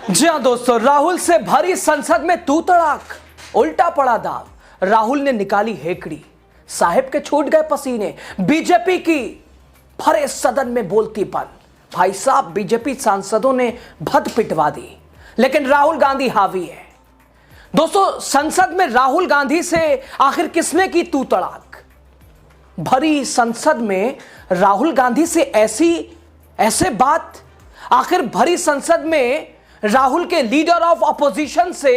जी हाँ दोस्तों, राहुल से भरी संसद में तू तड़ाक, उल्टा पड़ा दाव। राहुल ने निकाली हेकड़ी, साहिब के छूट गए पसीने। बीजेपी की भरे सदन में बोलती बन। भाई साहब, बीजेपी सांसदों ने भद पिटवा दी, लेकिन राहुल गांधी हावी है। दोस्तों, संसद में राहुल गांधी से आखिर किसने की तू तड़ाक? भरी संसद में राहुल गांधी से ऐसे बात। आखिर भरी संसद में राहुल के लीडर ऑफ अपोजिशन से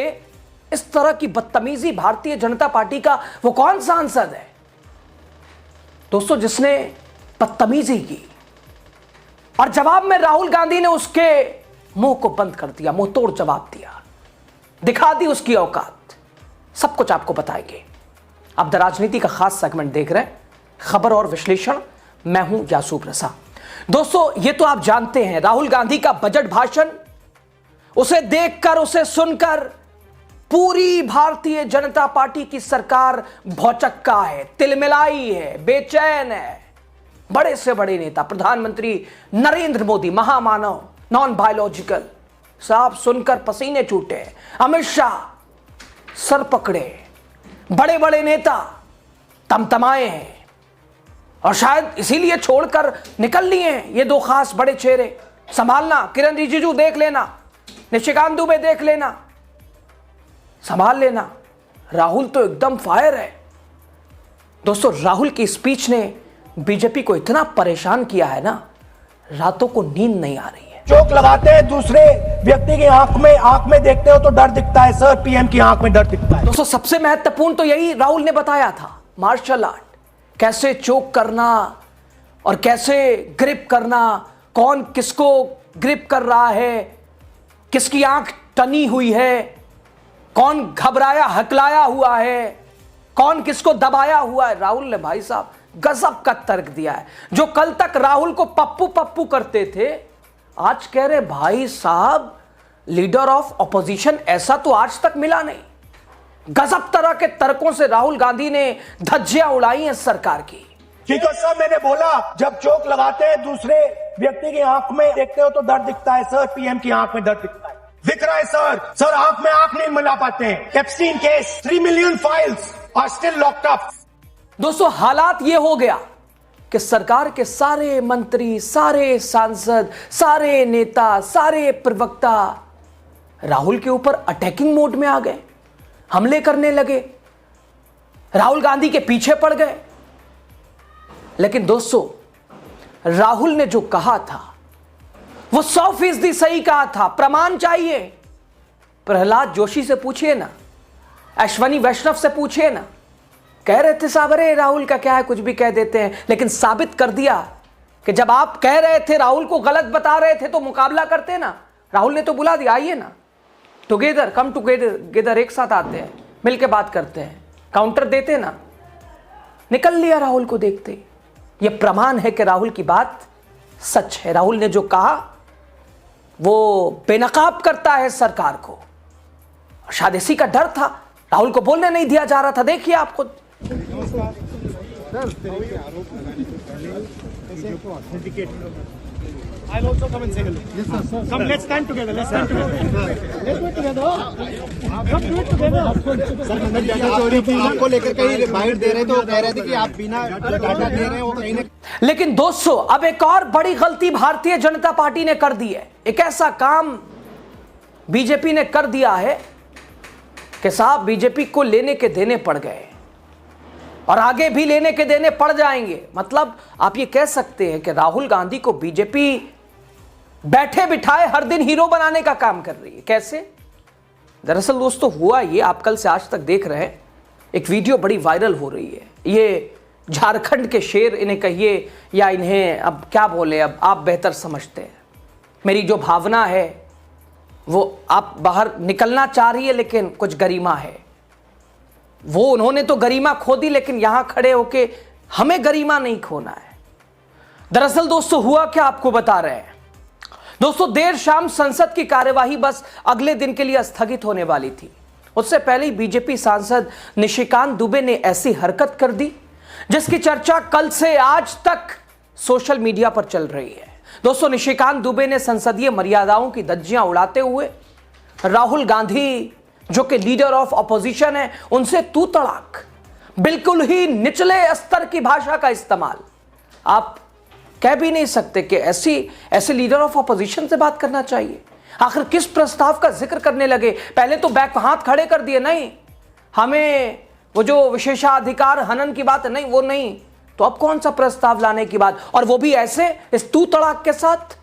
इस तरह की बदतमीजी भारतीय जनता पार्टी का वो कौन सांसद है दोस्तों जिसने बदतमीजी की? और जवाब में राहुल गांधी ने उसके मुंह को बंद कर दिया, मुंह तोड़ जवाब दिया, दिखा दी उसकी औकात। सब कुछ आपको बताएंगे। आप द राजनीति का खास सेगमेंट देख रहे हैं, खबर और विश्लेषण। मैं हूं यासूब रसा। दोस्तों, ये तो आप जानते हैं, राहुल गांधी का बजट भाषण, उसे देखकर, उसे सुनकर पूरी भारतीय जनता पार्टी की सरकार भौचक्का है, तिलमिलाई है, बेचैन है। बड़े से बड़े नेता प्रधानमंत्री नरेंद्र मोदी, महामानव, नॉन बायोलॉजिकल साहब सुनकर पसीने छूटे। अमित शाह सर पकड़े, बड़े बड़े नेता तमतमाए हैं और शायद इसीलिए छोड़कर निकल लिए हैं ये दो खास बड़े चेहरे। संभालना, किरण रिजिजू देख लेना, निशिकांत दुबे देख लेना, संभाल लेना। राहुल तो एकदम फायर है दोस्तों। राहुल की स्पीच ने बीजेपी को इतना परेशान किया है ना, रातों को नींद नहीं आ रही है। चोक लगाते हैं दूसरे व्यक्ति की आंख में देखते हो तो डर दिखता है सर, पीएम की आंख में डर दिखता है। दोस्तों, सबसे महत्वपूर्ण तो यही राहुल ने बताया था, मार्शल आर्ट, कैसे चोक करना और कैसे ग्रिप करना, कौन किसको ग्रिप कर रहा है, किसकी आंख टनी हुई है, कौन घबराया हकलाया हुआ है, कौन किसको दबाया हुआ है। राहुल ने भाई साहब गजब का तर्क दिया है। जो कल तक राहुल को पप्पू पप्पू करते थे, आज कह रहे भाई साहब लीडर ऑफ अपोजिशन, ऐसा तो आज तक मिला नहीं। गजब तरह के तर्कों से राहुल गांधी ने धज्जियां उड़ाई हैं सरकार की। ठीक है सर, मैंने बोला जब चोक लगाते हैं दूसरे व्यक्ति की आंख में देखते हो तो डर दिखता है सर, पीएम की आंख में डर दिखता है। दिख रहा है सर आंख में आंख नहीं मिला पाते हैं। Epstein case, 3 million files are still locked up. दोस्तों, हालात ये हो गया कि सरकार के सारे मंत्री, सारे सांसद, सारे नेता, सारे प्रवक्ता राहुल के ऊपर अटैकिंग मोड में आ गए, हमले करने लगे, राहुल गांधी के पीछे पड़ गए। लेकिन दोस्तों, राहुल ने जो कहा था वो 100% सही कहा था। प्रमाण चाहिए। प्रहलाद जोशी से पूछिए ना, अश्वनी वैष्णव से पूछिए ना, कह रहे थे साहब अरे राहुल का क्या है, कुछ भी कह देते हैं। लेकिन साबित कर दिया कि जब आप कह रहे थे, राहुल को गलत बता रहे थे, तो मुकाबला करते ना। राहुल ने तो बुला दिया, आइए ना, टुगेदर, कम टुगेदर, एक साथ आते हैं, मिलके बात करते हैं, काउंटर देते ना। निकल लिया राहुल को देखते ही। यह प्रमाण है कि राहुल की बात सच है। राहुल ने जो कहा वो बेनकाब करता है सरकार को। शायद इसी का डर था, राहुल को बोलने नहीं दिया जा रहा था। देखिए आप खुद। I'll also come and say hello. Yes, sir. Come, let's stand together. Let's stand together. Let's do it together. Come do it together. Sir, आपको लेकर कहीं बाइट दे रहे थे, वो कह रहे थे कि आप बिना डाटा दे रहे हैं वो कहीं ना। लेकिन दोस्तों, अब एक और बड़ी गलती भारतीय जनता पार्टी ने कर दी है। एक ऐसा काम बीजेपी ने कर दिया है कि साहब बीजेपी को लेने के देने पड़ गए और आगे भी लेने के देने पड़ जाएंगे। मतलब आप ये कह सकते हैं कि राहुल गांधी को बीजेपी बैठे बिठाए हर दिन हीरो बनाने का काम कर रही है। कैसे? दरअसल दोस्तों, हुआ ये, आप कल से आज तक देख रहे हैं, एक वीडियो बड़ी वायरल हो रही है। ये झारखंड के शेर इन्हें कहिए या इन्हें अब क्या बोले, अब आप बेहतर समझते हैं। मेरी जो भावना है वो आप बाहर निकलना चाह रही है, लेकिन कुछ गरिमा है। वो उन्होंने तो गरिमा खो दी, लेकिन यहां खड़े होके हमें गरिमा नहीं खोना है। दरअसल दोस्तों, हुआ क्या आपको बता रहे हैं। दोस्तों, देर शाम संसद की कार्यवाही बस अगले दिन के लिए स्थगित होने वाली थी। उससे पहले ही बीजेपी सांसद निशिकांत दुबे ने ऐसी हरकत कर दी जिसकी चर्चा कल से आज तक सोशल मीडिया पर चल रही है। दोस्तों, निशिकांत दुबे ने संसदीय मर्यादाओं की धज्जियां उड़ाते हुए राहुल गांधी जो कि लीडर ऑफ ऑपोजिशन है, उनसे तू तड़ाक, बिल्कुल ही निचले स्तर की भाषा का इस्तेमाल। आप कह भी नहीं सकते कि ऐसे लीडर ऑफ ऑपोजिशन से बात करना चाहिए। आखिर किस प्रस्ताव का जिक्र करने लगे? पहले तो बैक हाथ खड़े कर दिए, नहीं हमें वो जो विशेषाधिकार हनन की बात है, नहीं वो नहीं, तो अब कौन सा प्रस्ताव लाने की बात, और वो भी ऐसे इस तू तड़ाक के साथ।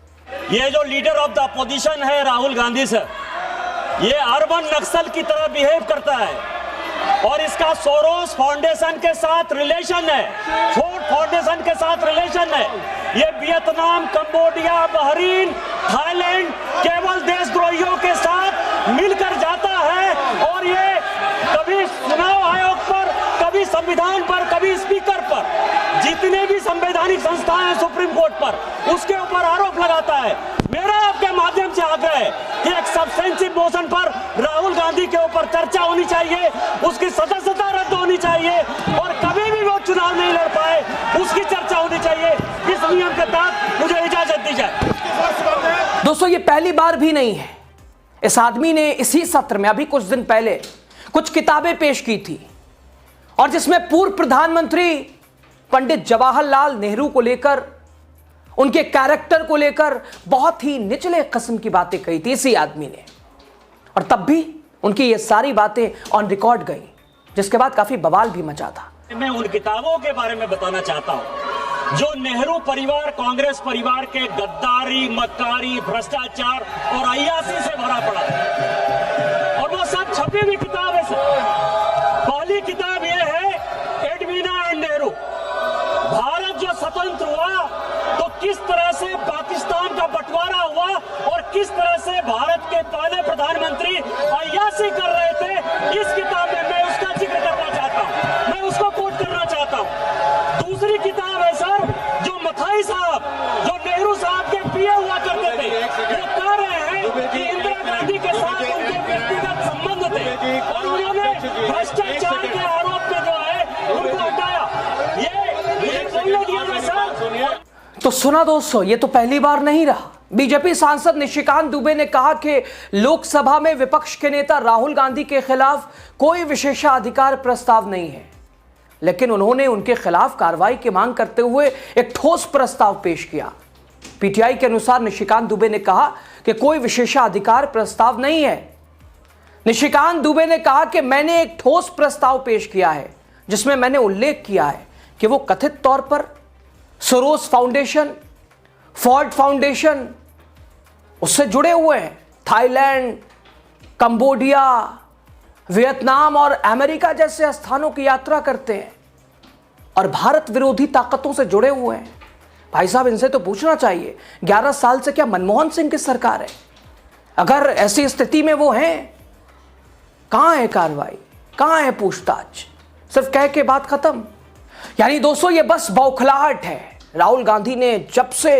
ये जो लीडर ऑफ द अपोजिशन है राहुल गांधी सर, ये अर्बन नक्सल की तरह बिहेव करता है और इसका सोरोस फाउंडेशन के साथ रिलेशन है, फोर्ड फाउंडेशन के साथ रिलेशन है। ये वियतनाम, कंबोडिया, बहरीन, थाईलैंड केवल देशद्रोहियों के साथ मिलकर जाता है और ये कभी चुनाव आयोग पर, कभी संविधान पर, कभी स्पीकर पर, जितने भी संवैधानिक संस्थाएं हैं सुप्रीम कोर्ट पर, उसके ऊपर आरोप लगाता है। मेरा आपके माध्यम से आग्रह है कि एक सब्सटेंसिव मोशन पर राहुल गांधी के ऊपर चर्चा होनी चाहिए, उसकी सदस्यता रद्द होनी चाहिए और कभी भी वो चुनाव नहीं लड़ पाए उसकी चर्चा होनी चाहिए। इस नियम के तहत मुझे इजाजत दी जाए। दोस्तों, ये पहली बार भी नहीं है। इस आदमी ने इसी सत्र में अभी कुछ दिन पहले कुछ किताबें पेश की थी और जिसमें पूर्व प्रधानमंत्री पंडित जवाहरलाल नेहरू को लेकर, उनके कैरेक्टर को लेकर बहुत ही निचले किस्म की बातें कही थी इसी आदमी ने, और तब भी उनकी ये सारी बातें ऑन रिकॉर्ड गई, जिसके बाद काफी बवाल भी मचा था। मैं उन किताबों के बारे में बताना चाहता हूं जो नेहरू परिवार, कांग्रेस परिवार के गद्दारी, मक्कारी, भ्रष्टाचार और अय्यासी से भरा पड़ा है और वो सब छपी हुई किताब है सर। पहली किताब यह है एडवीना एंड नेहरू। भारत जो स्वतंत्र हुआ तो किस तरह से पाकिस्तान का बंटवारा हुआ और किस तरह से भारत के पहले प्रधानमंत्री अय्यासी कर रहे थे, इस किताब में मैं उसका जिक्र करना चाहता हूं, मैं उसको कोट करना चाहता हूं। दूसरी किताब है सर जो मथाई साहब, जो नेहरू साहब के पीए हुआ करते थे, वो कह रहे हैं कि इंदिरा गांधी के साथ उनके व्यक्तिगत संबंध थे और उन्होंने भ्रष्टाचार के आरोप में जो है उनको हटाया। ये बोलने दिया ना सर। तो सुना दोस्तों, ये तो पहली बार नहीं रहा। बीजेपी सांसद निशिकांत दुबे ने कहा कि लोकसभा में विपक्ष के नेता राहुल गांधी के खिलाफ कोई विशेषाधिकार प्रस्ताव नहीं है, लेकिन उन्होंने उनके खिलाफ कार्रवाई की मांग करते हुए एक ठोस प्रस्ताव पेश किया। पीटीआई के अनुसार निशिकांत दुबे ने कहा कि कोई विशेषाधिकार प्रस्ताव नहीं है। निशिकांत दुबे ने कहा कि मैंने एक ठोस प्रस्ताव पेश किया है जिसमें मैंने उल्लेख किया है कि वो कथित तौर पर सोरोस फाउंडेशन, फोर्ड फाउंडेशन, उससे जुड़े हुए हैं। थाईलैंड, कंबोडिया, वियतनाम और अमेरिका जैसे स्थानों की यात्रा करते हैं और भारत विरोधी ताकतों से जुड़े हुए हैं। भाई साहब, इनसे तो पूछना चाहिए 11 साल से क्या मनमोहन सिंह की सरकार है? अगर ऐसी स्थिति में वो हैं, कहां है कार्रवाई, कहां है पूछताछ? सिर्फ कह के बात खत्म। यानी दोस्तों, ये बस बौखलाहट है। राहुल गांधी ने जब से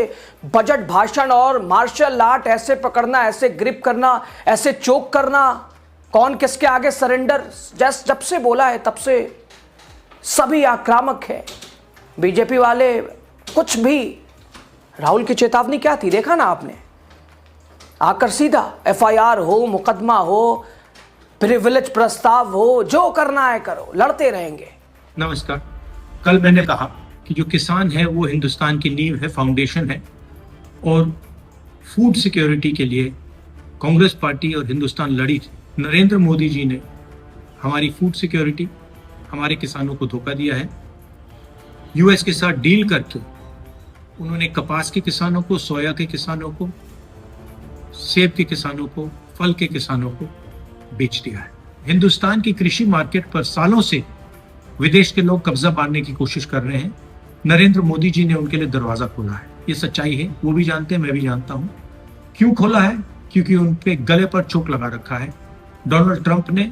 बजट भाषण और मार्शल आर्ट, ऐसे पकड़ना, ऐसे ग्रिप करना, ऐसे चोक करना, कौन किसके आगे सरेंडर, जब से बोला है तब से सभी आक्रामक है। बीजेपी वाले कुछ भी, राहुल की चेतावनी क्या थी देखा ना आपने, आकर सीधा एफआईआर हो, मुकदमा हो, प्रिविलेज प्रस्ताव हो, जो करना है करो, लड़ते रहेंगे। नमस्कार। कल मैंने कहा कि जो किसान है वो हिंदुस्तान की नींव है, फाउंडेशन है, और फूड सिक्योरिटी के लिए कांग्रेस पार्टी और हिंदुस्तान लड़ी थी। नरेंद्र मोदी जी ने हमारी फूड सिक्योरिटी, हमारे किसानों को धोखा दिया है। यूएस के साथ डील करके उन्होंने कपास के किसानों को, सोया के किसानों को, सेब के किसानों को, फल के किसानों को बेच दिया है। हिंदुस्तान की कृषि मार्केट पर सालों से विदेश के लोग कब्जा मारने की कोशिश कर रहे हैं। नरेंद्र मोदी जी ने उनके लिए दरवाजा खोला है। ये सच्चाई है, वो भी जानते हैं, मैं भी जानता हूं। क्यों खोला है? क्योंकि उन पे गले पर चोक लगा रखा है। डोनाल्ड ट्रंप ने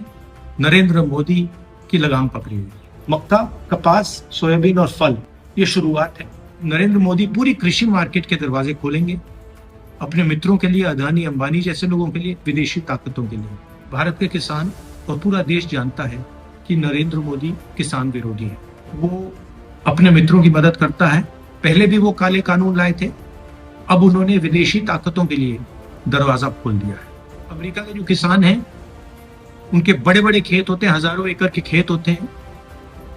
नरेंद्र मोदी की लगाम पकड़ी हुई। मक्का, कपास, सोयाबीन और फल, ये शुरुआत है। नरेंद्र मोदी पूरी कृषि मार्केट के दरवाजे खोलेंगे अपने मित्रों के लिए, अदानी अंबानी जैसे लोगों के लिए, विदेशी ताकतों के लिए। भारत के किसान और पूरा देश जानता है कि नरेंद्र मोदी किसान विरोधी है। वो अपने मित्रों की मदद करता है। पहले भी वो काले कानून लाए थे, अब उन्होंने विदेशी ताकतों के लिए दरवाजा खोल दिया है। अमेरिका के जो किसान हैं उनके बड़े बड़े खेत होते हैं, हजारों एकड़ के खेत होते हैं,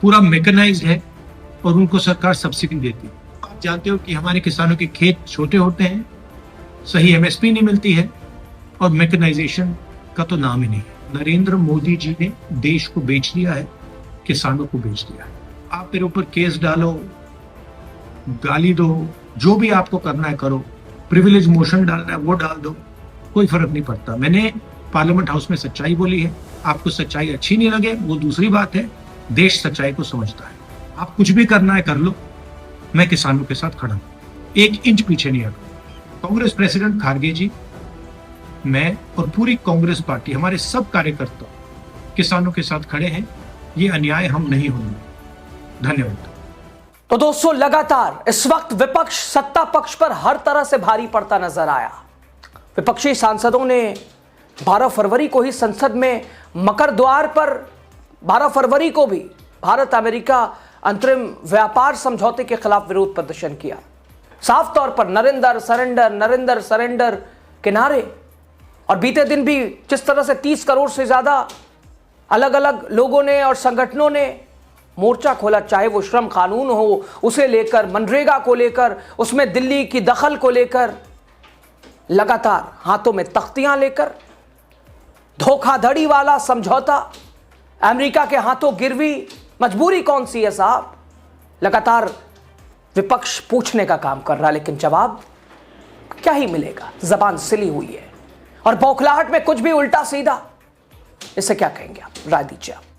पूरा मैकेनाइज्ड है और उनको सरकार सब्सिडी देती है। आप जानते हो कि हमारे किसानों के खेत छोटे होते हैं, सही एमएसपी नहीं मिलती है और मैकेनाइजेशन का तो नाम ही नहीं है। नरेंद्र मोदी जी ने देश को बेच दिया है, किसानों को बेच दिया है। आप मेरे ऊपर केस डालो, गाली दो, जो भी आपको करना है करो, प्रिविलेज मोशन डालना है वो डाल दो, कोई फर्क नहीं पड़ता। मैंने पार्लियामेंट हाउस में सच्चाई बोली है। आपको सच्चाई अच्छी नहीं लगे वो दूसरी बात है, देश सच्चाई को समझता है। आप कुछ भी करना है कर लो, मैं किसानों के साथ खड़ा हूं, 1 इंच पीछे नहीं हटूंगा। कांग्रेस प्रेसिडेंट खारगे जी, मैं और पूरी कांग्रेस पार्टी, हमारे सब कार्यकर्ता किसानों के साथ खड़े हैं। ये अन्याय हम नहीं होने। धन्यवाद। तो दोस्तों, लगातार इस वक्त विपक्ष सत्ता पक्ष पर हर तरह से भारी पड़ता नजर आया। विपक्षी सांसदों ने 12 फरवरी को ही संसद में मकर द्वार पर 12 फरवरी को भी भारत अमेरिका अंतरिम व्यापार समझौते के खिलाफ विरोध प्रदर्शन किया। साफ तौर पर नरेंद्र सरेंडर के नारे। और बीते दिन भी जिस तरह से 30 करोड़ से ज्यादा अलग अलग लोगों ने और संगठनों ने मोर्चा खोला, चाहे वो श्रम कानून हो उसे लेकर, मनरेगा को लेकर, उसमें दिल्ली की दखल को लेकर, लगातार हाथों में तख्तियां लेकर, धोखाधड़ी वाला समझौता अमेरिका के हाथों गिरवी, मजबूरी कौन सी है साहब। लगातार विपक्ष पूछने का काम कर रहा, लेकिन जवाब क्या ही मिलेगा। जबान सिली हुई है और बौखलाहट में कुछ भी उल्टा सीधा, इसे क्या कहेंगे आप, राय दीजिए आप।